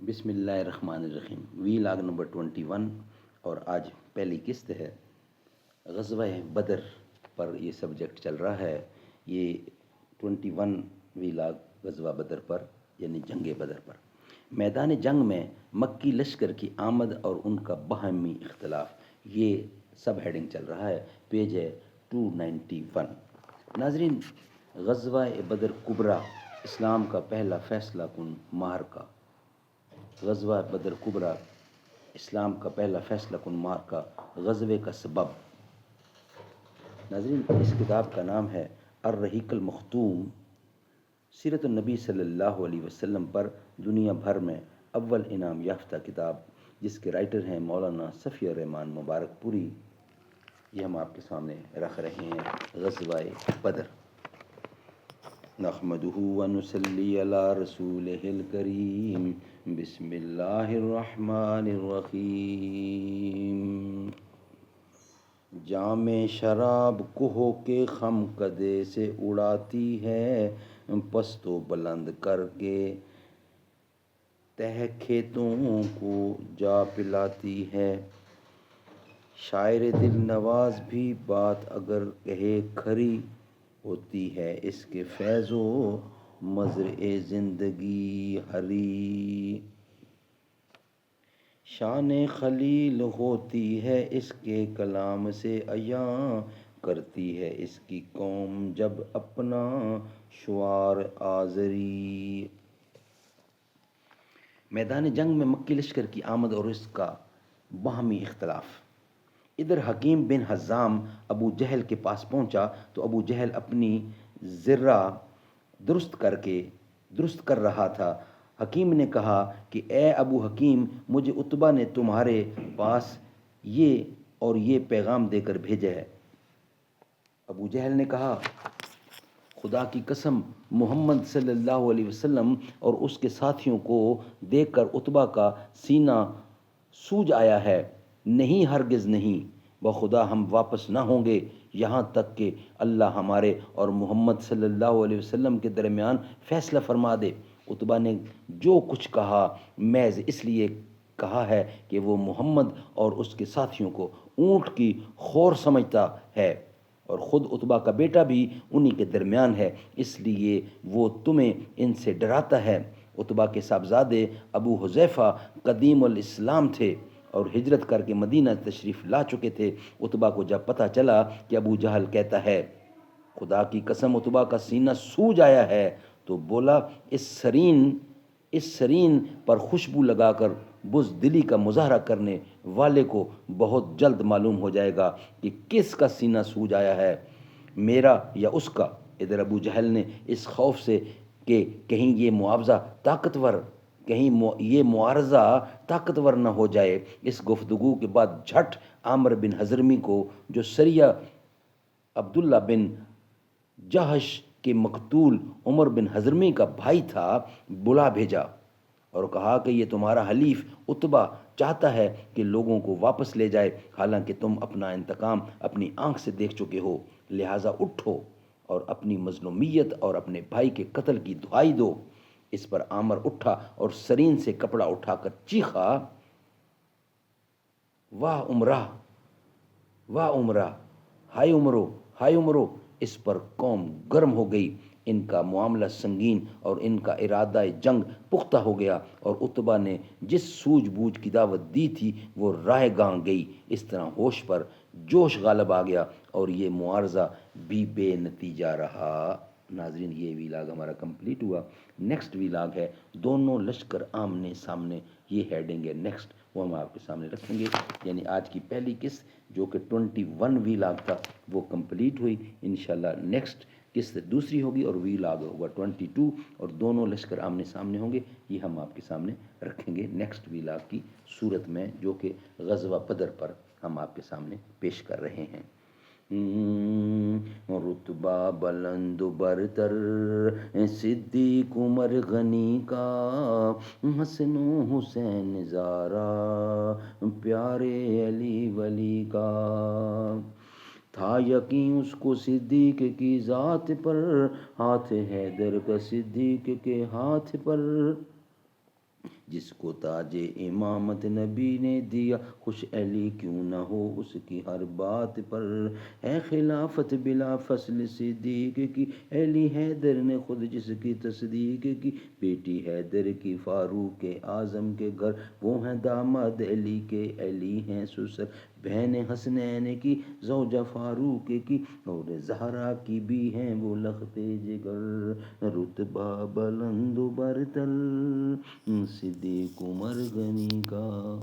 بسم اللہ الرحمن الرحیم، وی لاگ نمبر 21 اور آج پہلی قسط ہے۔ غزوہ بدر پر یہ سبجیکٹ چل رہا ہے۔ یہ 21 وی لاگ غزوہ بدر پر یعنی جنگ بدر پر۔ میدان جنگ میں مکی لشکر کی آمد اور ان کا باہمی اختلاف، یہ سب ہیڈنگ چل رہا ہے۔ پیج ہے 291۔ ناظرین، غزوہ بدر کبریٰ اسلام کا پہلا فیصلہ کن معرکہ۔ غزوہ بدر کبریٰ اسلام کا پہلا فیصلہ کن معرکہ، غزوے کا سبب۔ ناظرین، اس کتاب کا نام ہے الرحیق المختوم، سیرت النبی صلی اللہ علیہ وسلم پر دنیا بھر میں اول انعام یافتہ کتاب، جس کے رائٹر ہیں مولانا صفی الرحمن مبارک پوری۔ یہ ہم آپ کے سامنے رکھ رہے ہیں غزوہ بدر۔ نحمدہ ونصلی علی رسولہ الکریم، بسم اللہ الرحمن الرحیم۔ جام شراب کوہ کے خم کدے سے اڑاتی ہے، پست و بلند کر کے تہ کھیتوں کو جا پلاتی ہے۔ شاعر دل نواز بھی بات اگر کہے کھری، ہوتی ہے اس کے فیض و مزرع زندگی ہری۔ شان خلیل ہوتی ہے اس کے کلام سے عیاں، کرتی ہے اس کی قوم جب اپنا شعار آزری۔ میدان جنگ میں مکی لشکر کی آمد اور اس کا باہمی اختلاف۔ ادھر حکیم بن حزام ابو جہل کے پاس پہنچا تو ابو جہل اپنی زرہ درست کر رہا تھا۔ حکیم نے کہا کہ اے ابو حکیم، مجھے عتبہ نے تمہارے پاس یہ اور یہ پیغام دے کر بھیجا ہے۔ ابو جہل نے کہا، خدا کی قسم، محمد صلی اللہ علیہ وسلم اور اس کے ساتھیوں کو دیکھ کر عتبہ کا سینہ سوج آیا ہے۔ نہیں، ہرگز نہیں، بخدا ہم واپس نہ ہوں گے یہاں تک کہ اللہ ہمارے اور محمد صلی اللہ علیہ وسلم کے درمیان فیصلہ فرما دے۔ عتبہ نے جو کچھ کہا محض اس لیے کہا ہے کہ وہ محمد اور اس کے ساتھیوں کو اونٹ کی خور سمجھتا ہے، اور خود عتبہ کا بیٹا بھی انہی کے درمیان ہے، اس لیے وہ تمہیں ان سے ڈراتا ہے۔ عتبہ کے صاحبزادے ابو حذیفہ قدیم الاسلام تھے اور ہجرت کر کے مدینہ تشریف لا چکے تھے۔ عتبہ کو جب پتہ چلا کہ ابو جہل کہتا ہے خدا کی قسم عتبہ کا سینہ سوج آیا ہے، تو بولا، اس سرین پر خوشبو لگا کر بزدلی کا مظاہرہ کرنے والے کو بہت جلد معلوم ہو جائے گا کہ کس کا سینہ سوج آیا ہے، میرا یا اس کا۔ ادھر ابو جہل نے اس خوف سے کہ کہیں یہ معارضہ طاقتور نہ ہو جائے، اس گفتگو کے بعد جھٹ عامر بن حضرمی کو، جو سریہ عبداللہ بن جہش کے مقتول عمر بن حضرمی کا بھائی تھا، بلا بھیجا اور کہا کہ یہ تمہارا حلیف عتبہ چاہتا ہے کہ لوگوں کو واپس لے جائے، حالانکہ تم اپنا انتقام اپنی آنکھ سے دیکھ چکے ہو، لہٰذا اٹھو اور اپنی مظلومیت اور اپنے بھائی کے قتل کی دہائی دو۔ اس پر عامر اٹھا اور سرین سے کپڑا اٹھا کر چیخا، واہ عمرہ، واہ عمرہ، ہائے عمرو، ہائے عمرو۔ اس پر قوم گرم ہو گئی، ان کا معاملہ سنگین اور ان کا ارادہ جنگ پختہ ہو گیا، اور عتبہ نے جس سوجھ بوجھ کی دعوت دی تھی وہ راہ گاں گئی۔ اس طرح ہوش پر جوش غالب آ گیا اور یہ معارضہ بھی بے نتیجہ رہا۔ ناظرین، یہ ویلاگ ہمارا کمپلیٹ ہوا۔ نیکسٹ ویلاگ ہے دونوں لشکر آمنے سامنے، یہ ہیڈنگ ہے نیکسٹ، وہ ہم آپ کے سامنے رکھیں گے۔ یعنی آج کی پہلی قسط جو کہ 21 ویلاگ تھا وہ کمپلیٹ ہوئی۔ انشاءاللہ نیکسٹ قسط دوسری ہوگی اور ویلاگ ہوگا 22، اور دونوں لشکر آمنے سامنے ہوں گے، یہ ہم آپ کے سامنے رکھیں گے نیکسٹ ویلاگ کی صورت میں، جو کہ غزوہ بدر پر ہم آپ کے سامنے پیش کر رہے ہیں۔ رتبہ بلند برتر صدیق عمر غنی کا، حسن و حسین زارا پیارے علی ولی کا، تھا یقین اس کو صدیق کی ذات پر، ہاتھ حیدر کا صدیق کے ہاتھ پر، جس کو تاج امامت نبی نے دیا، خوش علی کیوں نہ ہو اس کی ہر بات پر، ہے خلافت بلا فصل صدیق کی، علی حیدر نے خود جس کی تصدیق کی، بیٹی حیدر کی فاروق اعظم کے گھر، وہ ہیں داماد علی کے، علی ہیں سسر بہن حسنین کی، زوجہ فاروق کی، اور زہرا کی بھی ہیں وہ لخت جگر، رتبہ بلند و برتر صدیق عمر غنی کا۔